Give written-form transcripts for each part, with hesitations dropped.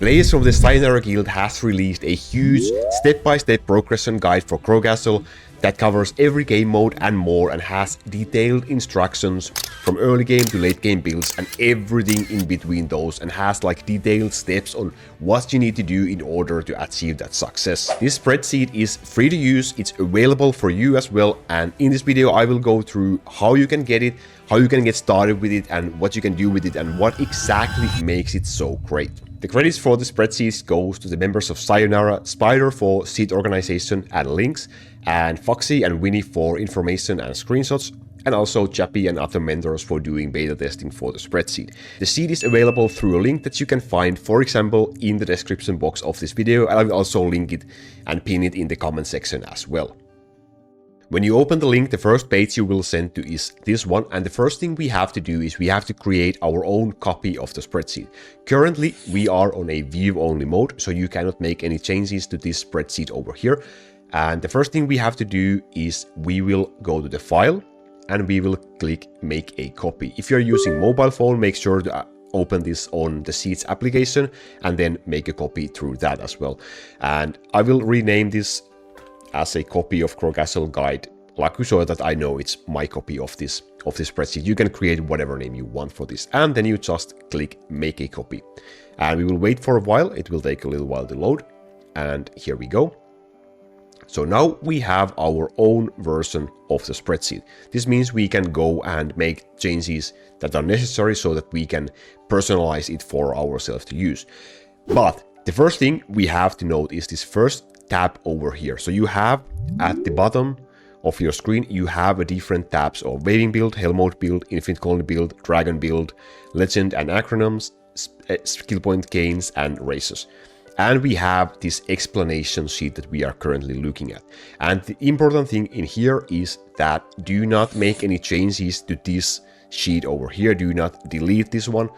Players from the Sayonara Guild has released a huge step-by-step progression guide for Fwoxiee that covers every game mode and more, and has detailed instructions from early game to late game builds and everything in between those, and has like detailed steps on what you need to do in order to achieve that success. This spreadsheet is free to use, it's available for you as well, and in this video I will go through how you can get it, how you can get started with it, and what you can do with it, and what exactly makes it so great. The credits for the spreadsheets goes to the members of Sayonara, Spyder for seed organization and links, and Fwoxiee and Vinny for information and screenshots, and also Chappie and other mentors for doing beta testing for the spreadsheet. The sheet is available through a link that you can find, for example, in the description box of this video, and I will also link it and pin it in the comment section as well. When you open the link, the first page you will send to is this one, and the first thing we have to do is we have to create our own copy of the spreadsheet. Currently, we are on a view-only mode, so you cannot make any changes to this spreadsheet over here. And the first thing we have to do is we will go to the file, and we will click make a copy. If you're using mobile phone, make sure to open this on the Sheets application, and then make a copy through that as well. And I will rename this as a copy of Fwoxiee guide Laku, so that I know it's my copy of this spreadsheet. You can create whatever name you want for this, and then you just click make a copy. And we will wait for a while, it will take a little while to load, and here we go. So now we have our own version of the spreadsheet. This means we can go and make changes that are necessary so that we can personalize it for ourselves to use. But the first thing we have to note is this first tab over here. So you have at the bottom of your screen, you have a different tabs of waving build, hell mode build, infinite colony build, dragon build, legend and acronyms, skill point gains and races. And we have this explanation sheet that we are currently looking at. And the important thing in here is that do not make any changes to this sheet over here. Do not delete this one,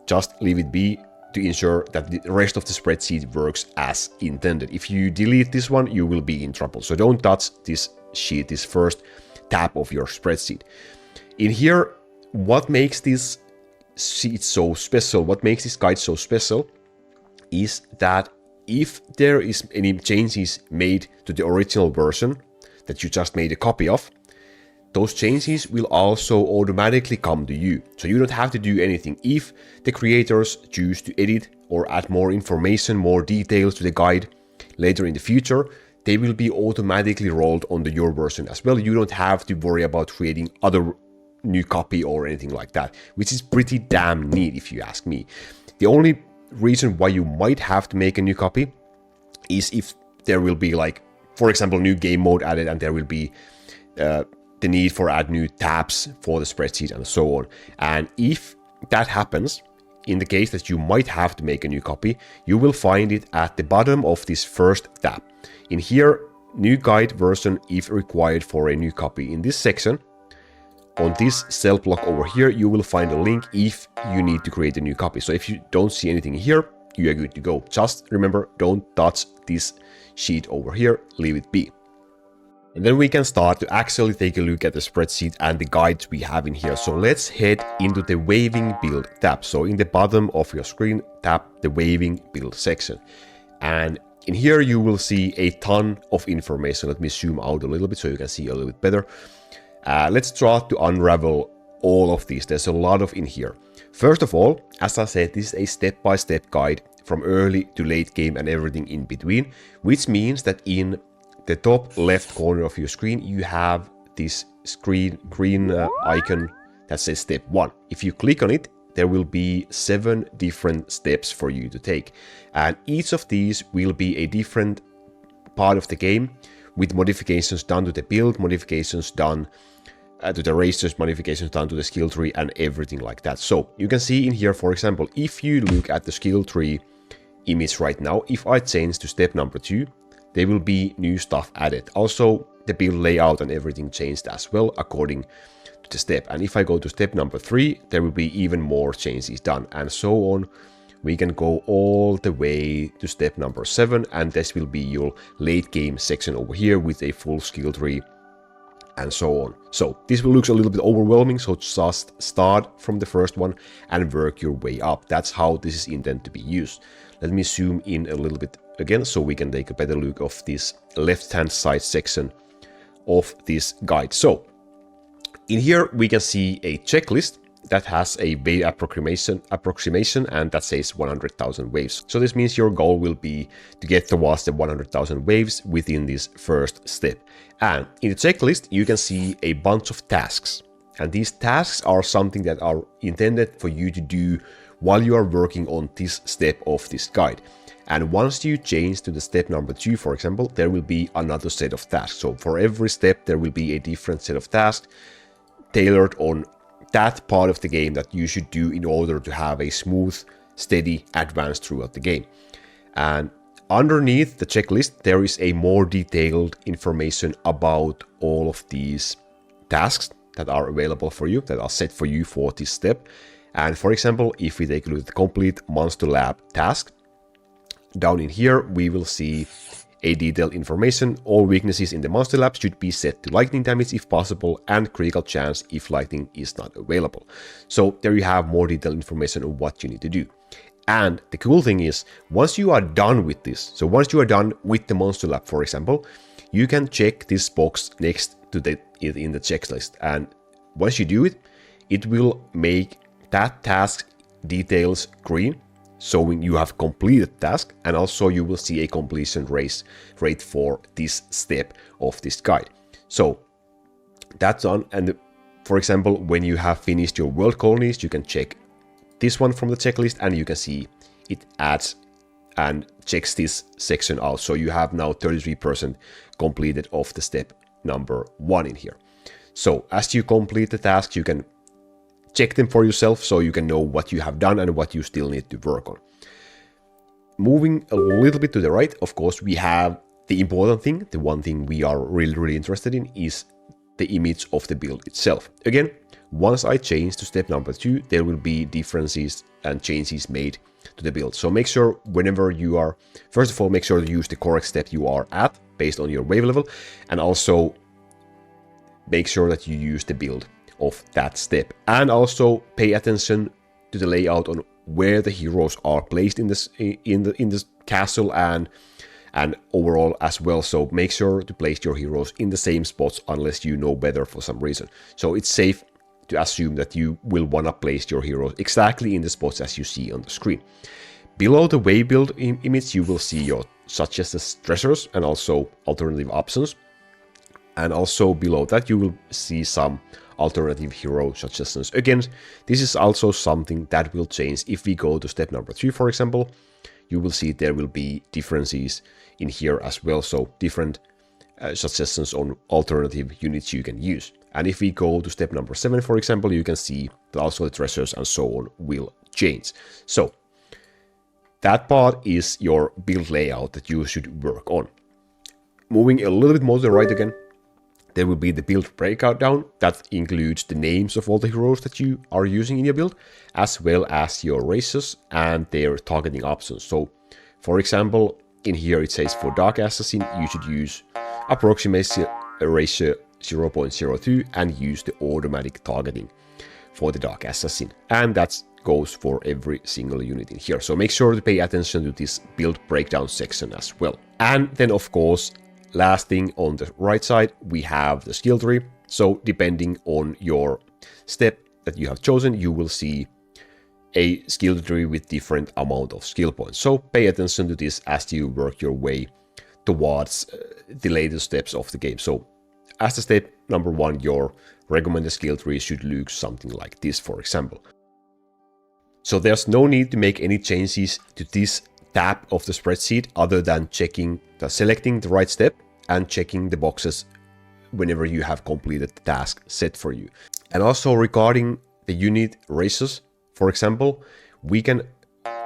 just leave it be, to ensure that the rest of the spreadsheet works as intended. If you delete this one, you will be in trouble. So don't touch this sheet, this first tab of your spreadsheet. In here, what makes this sheet so special, what makes this guide so special, is that if there is any changes made to the original version that you just made a copy of, those changes will also automatically come to you. So you don't have to do anything. If the creators choose to edit or add more information, more details to the guide later in the future, they will be automatically rolled onto your version as well. You don't have to worry about creating other new copy or anything like that, which is pretty damn neat if you ask me. The only reason why you might have to make a new copy is if there will be, like, for example, new game mode added, and there will be the need for add new tabs for the spreadsheet and so on. And if that happens, in the case that you might have to make a new copy, you will find it at the bottom of this first tab. In here, new guide version if required for a new copy. In this section, on this cell block over here, you will find a link if you need to create a new copy. So if you don't see anything here, you are good to go. Just remember, don't touch this sheet over here, leave it be. And then we can start to actually take a look at the spreadsheet and the guides we have in here. So let's head into the waving build tab. So in the bottom of your screen, tap the waving build section. And in here you will see a ton of information. Let me zoom out a little bit so you can see a little bit better. Let's try to unravel all of these. There's a lot of in here. First of all, as I said, this is a step-by-step guide from early to late game and everything in between, which means that in the top left corner of your screen, you have this green icon that says step 1. If you click on it, there will be 7 different steps for you to take. And each of these will be a different part of the game, with modifications done to the build, modifications done to the racers, modifications done to the skill tree, and everything like that. So you can see in here, for example, if you look at the skill tree image right now, if I change to step number 2, there will be new stuff added. Also, the build layout and everything changed as well according to the step. And if I go to step number 3, there will be even more changes done, and so on. We can go all the way to step number 7, and this will be your late game section over here with a full skill tree and so on. So this will look a little bit overwhelming, so just start from the first one and work your way up. That's how this is intended to be used. Let me zoom in a little bit again so we can take a better look of this left-hand side section of this guide. So in here we can see a checklist that has a wave approximation and that says 100,000 waves. So this means your goal will be to get towards the 100,000 waves within this first step. And in the checklist you can see a bunch of tasks. And these tasks are something that are intended for you to do while you are working on this step of this guide. And once you change to the step number 2, for example, there will be another set of tasks. So for every step there will be a different set of tasks tailored on that part of the game that you should do in order to have a smooth, steady advance throughout the game. And underneath the checklist, there is a more detailed information about all of these tasks that are available for you, that are set for you for this step. And for example, if we take a look at the complete Monster Lab task, down in here, we will see a detailed information. All weaknesses in the Monster Lab should be set to lightning damage if possible and critical chance if lightning is not available. So there you have more detailed information on what you need to do. And the cool thing is, once you are done with this, so once you are done with the Monster Lab, for example, you can check this box next to it in the checklist. And once you do it, it will make that task details green, showing you have completed the task, and also you will see a completion rate for this step of this guide. So that's done. And for example, when you have finished your world colonies, you can check this one from the checklist and you can see it adds and checks this section out. So you have now 33% completed of the step number 1 in here. So as you complete the tasks, you can check them for yourself so you can know what you have done and what you still need to work on. Moving a little bit to the right, of course, we have the important thing. The one thing we are really interested in is the image of the build itself. Again, once I change to step number 2, there will be differences and changes made to the build. So make sure whenever you are, first of all, make sure to use the correct step you are at based on your wave level, and also make sure that you use the build of that step, and also pay attention to the layout on where the heroes are placed in this castle and overall as well. So make sure to place your heroes in the same spots unless you know better for some reason. So it's safe to assume that you will want to place your heroes exactly in the spots as you see on the screen. Below the wave build image, you will see your such as the stressors and also alternative options. And also below that, you will see some alternative hero suggestions. Again, this is also something that will change if we go to step number 3, for example. You will see there will be differences in here as well. So different suggestions on alternative units you can use. And if we go to step number 7, for example, you can see that also the treasures and so on will change. So that part is your build layout that you should work on. Moving a little bit more to the right again, there will be the build breakdown that includes the names of all the heroes that you are using in your build, as well as your races and their targeting options. So, for example, in here it says for Dark Assassin, you should use approximation ratio 0.02 and use the automatic targeting for the Dark Assassin. And that goes for every single unit in here. So make sure to pay attention to this build breakdown section as well. And then, of course, last thing on the right side, we have the skill tree. So depending on your step that you have chosen, you will see a skill tree with different amount of skill points. So pay attention to this as you work your way towards the later steps of the game. So as the step number 1, your recommended skill tree should look something like this, for example. So there's no need to make any changes to this tab of the spreadsheet other than selecting the right step and checking the boxes whenever you have completed the task set for you. And also regarding the unit races, for example, we can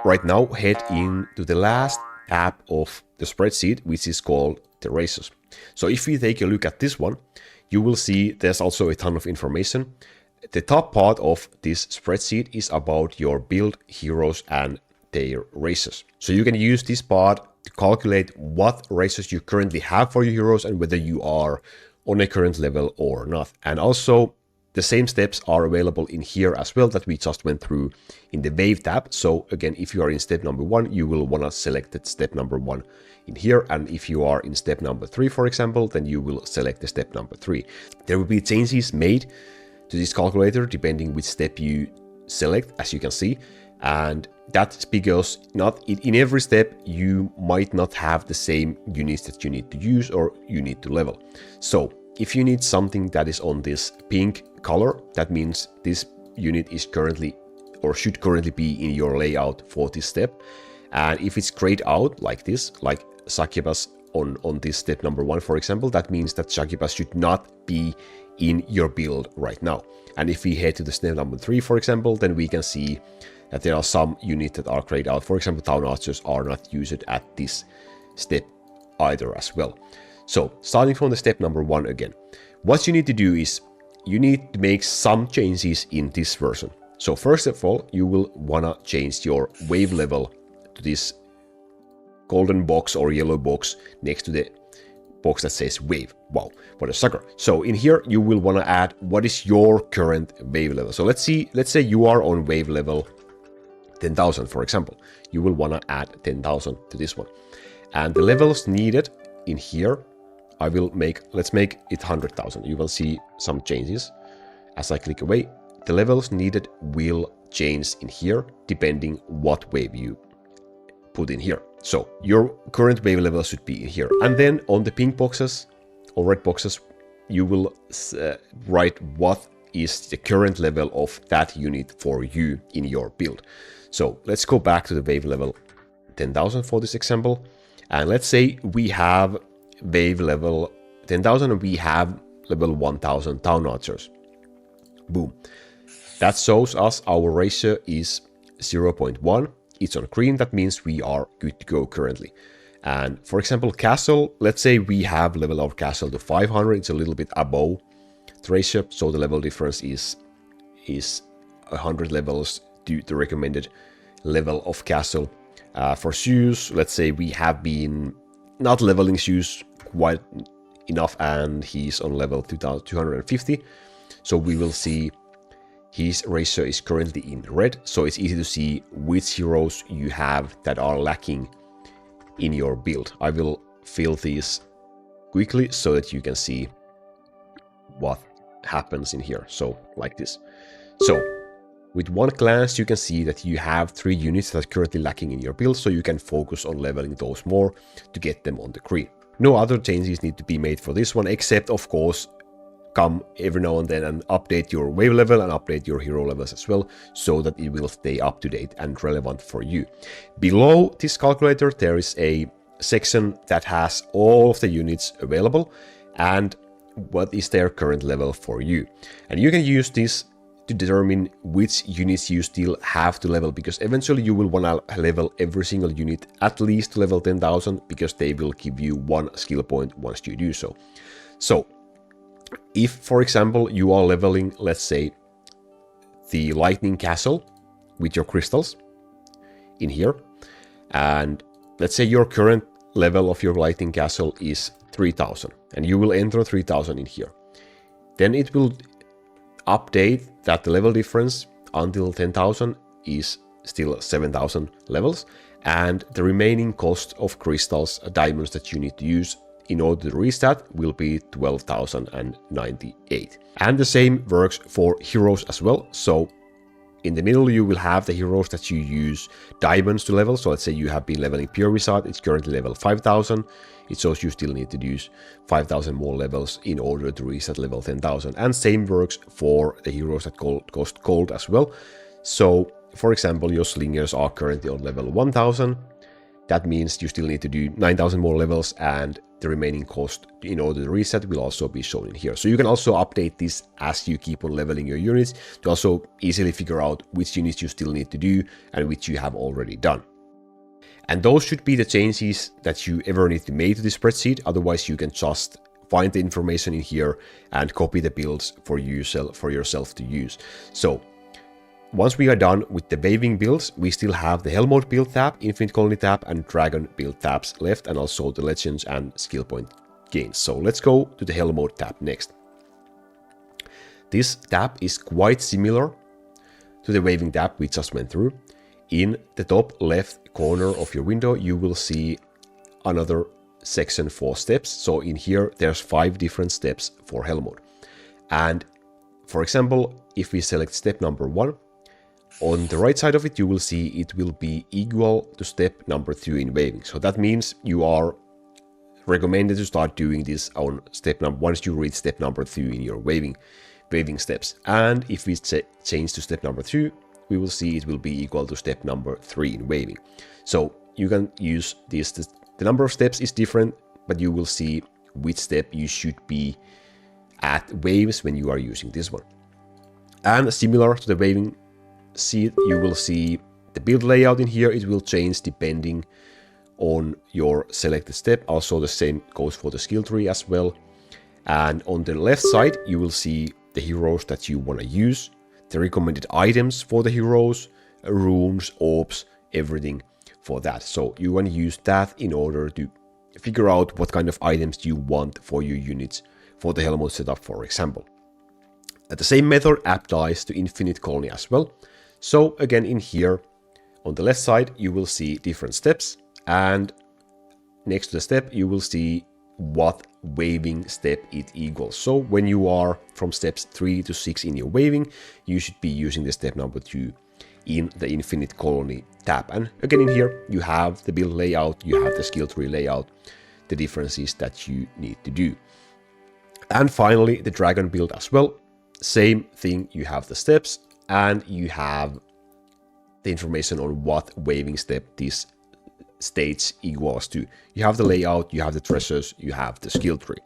right now head into the last tab of the spreadsheet, which is called the races. So if we take a look at this one, you will see there's also a ton of information. The top part of this spreadsheet is about your build heroes and their races. So you can use this part to calculate what races you currently have for your heroes and whether you are on a current level or not. And also the same steps are available in here as well that we just went through in the wave tab. So again, if you are in step number 1, you will want to select that step number 1 in here. And if you are in step number 3, for example, then you will select the step number 3. There will be changes made to this calculator depending which step you select, as you can see. And that's because not in every step you might not have the same units that you need to use or you need to level. So if you need something that is on this pink color, that means this unit is currently or should currently be in your layout for this step. And if it's grayed out like this, like Succubus on this step number 1, for example, that means that Succubus should not be in your build right now. And if we head to the step number 3, for example, then we can see that there are some units that are grayed out. For example, Town Archers are not used at this step either as well. So starting from the step number 1 again, what you need to do is you need to make some changes in this version. So first of all, you will wanna change your wave level to this golden box or yellow box next to the box that says wave. Wow, what a sucker. So in here, you will wanna add what is your current wave level. So let's say you are on wave level 10,000, for example. You will wanna add 10,000 to this one. And the levels needed in here, let's make it 100,000. You will see some changes as I click away. The levels needed will change in here depending what wave you put in here. So your current wave level should be in here. And then on the pink boxes or red boxes, you will write what is the current level of that unit for you in your build. So let's go back to the wave level 10,000 for this example. And let's say we have wave level 10,000 and we have level 1,000 Town Archers. Boom. That shows us our ratio is 0.1. It's on green. That means we are good to go currently. And for example, castle, let's say we have level our castle to 500. It's a little bit above the ratio. So the level difference is 100 levels to the recommended level of castle. For shoes, let's say we have been not leveling shoes quite enough and he's on level 250. So we will see his ratio is currently in red. So it's easy to see which heroes you have that are lacking in your build. I will fill these quickly so that you can see what happens in here. So like this. So with one glance, you can see that you have 3 units that are currently lacking in your build, so you can focus on leveling those more to get them on the green. No other changes need to be made for this one, except of course, come every now and then and update your wave level and update your hero levels as well, so that it will stay up to date and relevant for you. Below this calculator, there is a section that has all of the units available and what is their current level for you. And you can use this to determine which units you still have to level, because eventually you will want to level every single unit at least to level 10,000, because they will give you 1 skill point once you do so. So if, for example, you are leveling, let's say, the lightning castle with your crystals in here, and let's say your current level of your lightning castle is 3,000, and you will enter 3,000 in here, then it will update that the level difference until 10,000 is still 7,000 levels, and the remaining cost of crystals, diamonds that you need to use in order to reach that will be 12,098. And the same works for heroes as well. So in the middle, you will have the heroes that you use diamonds to level. So let's say you have been leveling Pure Wizard, it's currently level 5,000. It shows you still need to use 5,000 more levels in order to reach that level 10,000. And same works for the heroes that cost gold as well. So for example, your slingers are currently on level 1,000. That means you still need to do 9,000 more levels, and the remaining cost in order to reset will also be shown in here. So you can also update this as you keep on leveling your units to also easily figure out which units you still need to do and which you have already done. And those should be the changes that you ever need to make to the spreadsheet. Otherwise, you can just find the information in here and copy the builds for yourself to use. So once we are done with the waving builds, we still have the Hell Mode build tab, Infinite Colony tab, and Dragon build tabs left, and also the Legends and Skill Point gains. So let's go to the Hell Mode tab next. This tab is quite similar to the waving tab we just went through. In the top left corner of your window, you will see another section for steps. So in here, there's 5 different steps for hell mode. And for example, if we select step number 1, on the right side of it, you will see it will be equal to step number 2 in waving. So that means you are recommended to start doing this on step number, once you reach step number 2 in your waving steps. And if we change to step number 2, we will see it will be equal to step number 3 in waving. So you can use this. The number of steps is different, but you will see which step you should be at waves when you are using this one. And similar to the waving sheet, you will see the build layout in here. It will change depending on your selected step. Also the same goes for the skill tree as well. And on the left side, you will see the heroes that you want to use, the recommended items for the heroes, runes, orbs, everything for that. So you want to use that in order to figure out what kind of items you want for your units for the hell mode setup, for example. The same method applies to Infinite Colony as well. So again, in here on the left side, you will see different steps, and next to the step, you will see what waving step it equals. So when you are from steps 3 to 6 in your waving, you should be using the step number 2 in the Infinite Colony tab. And again, in here, you have the build layout, you have the skill tree layout, the differences that you need to do. And finally, the dragon build as well. Same thing, you have the steps and you have the information on what waving step this stage equals to. You have the layout, you have the treasures, you have the skill tree.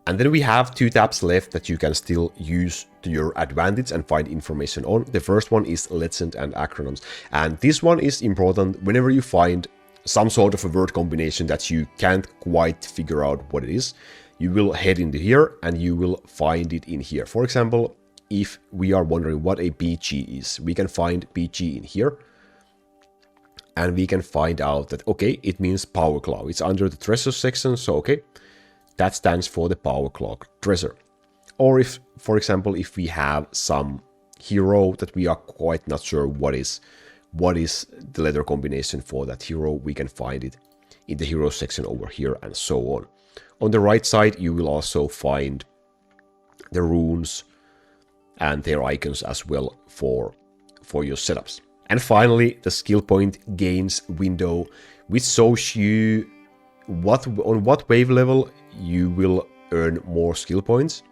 And then we have 2 tabs left that you can still use to your advantage and find information on. The first one is legend and acronyms. And this one is important whenever you find some sort of a word combination that you can't quite figure out what it is. You will head into here and you will find it in here. For example, if we are wondering what a BG is, we can find BG in here. And we can find out that, okay, it means power claw. It's under the treasure section, so okay, that stands for the power claw treasure. Or if, for example, if we have some hero that we are quite not sure what is the letter combination for that hero, we can find it in the hero section over here and so on. On the right side, you will also find the runes and their icons as well for your setups. And finally, the skill point gains window, which shows you on what wave level you will earn more skill points,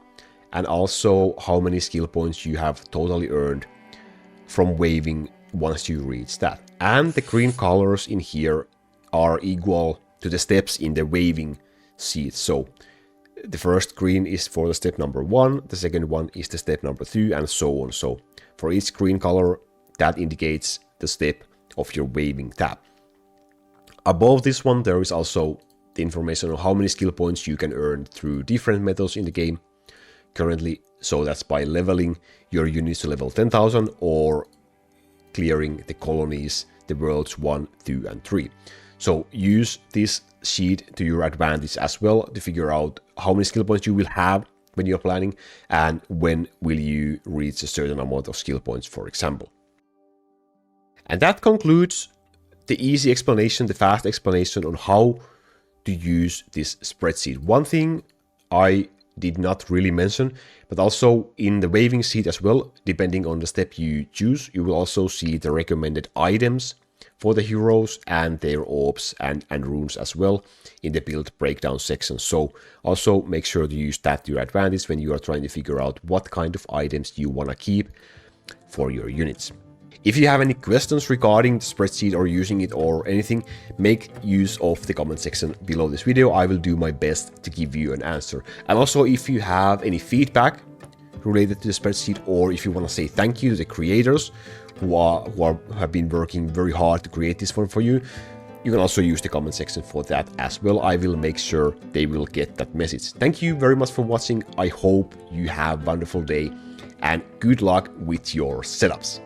and also how many skill points you have totally earned from waving once you reach that. And the green colors in here are equal to the steps in the waving sheet. So the first green is for the step number 1, the second one is the step number 2, and so on. So for each green color, that indicates the step of your waving tab. Above this one, there is also the information on how many skill points you can earn through different methods in the game currently. So that's by leveling your units to level 10,000 or clearing the colonies, the worlds 1, 2, and 3. So use this sheet to your advantage as well to figure out how many skill points you will have when you're planning and when will you reach a certain amount of skill points, for example. And that concludes the easy explanation, the fast explanation on how to use this spreadsheet. One thing I did not really mention, but also in the waving sheet as well, depending on the step you choose, you will also see the recommended items for the heroes and their orbs and runes as well in the build breakdown section. So also make sure to use that to your advantage when you are trying to figure out what kind of items you want to keep for your units. If you have any questions regarding the spreadsheet or using it or anything, make use of the comment section below this video. I will do my best to give you an answer. And also, if you have any feedback related to the spreadsheet, or if you want to say thank you to the creators who have been working very hard to create this one for you, you can also use the comment section for that as well. I will make sure they will get that message. Thank you very much for watching. I hope you have a wonderful day and good luck with your setups.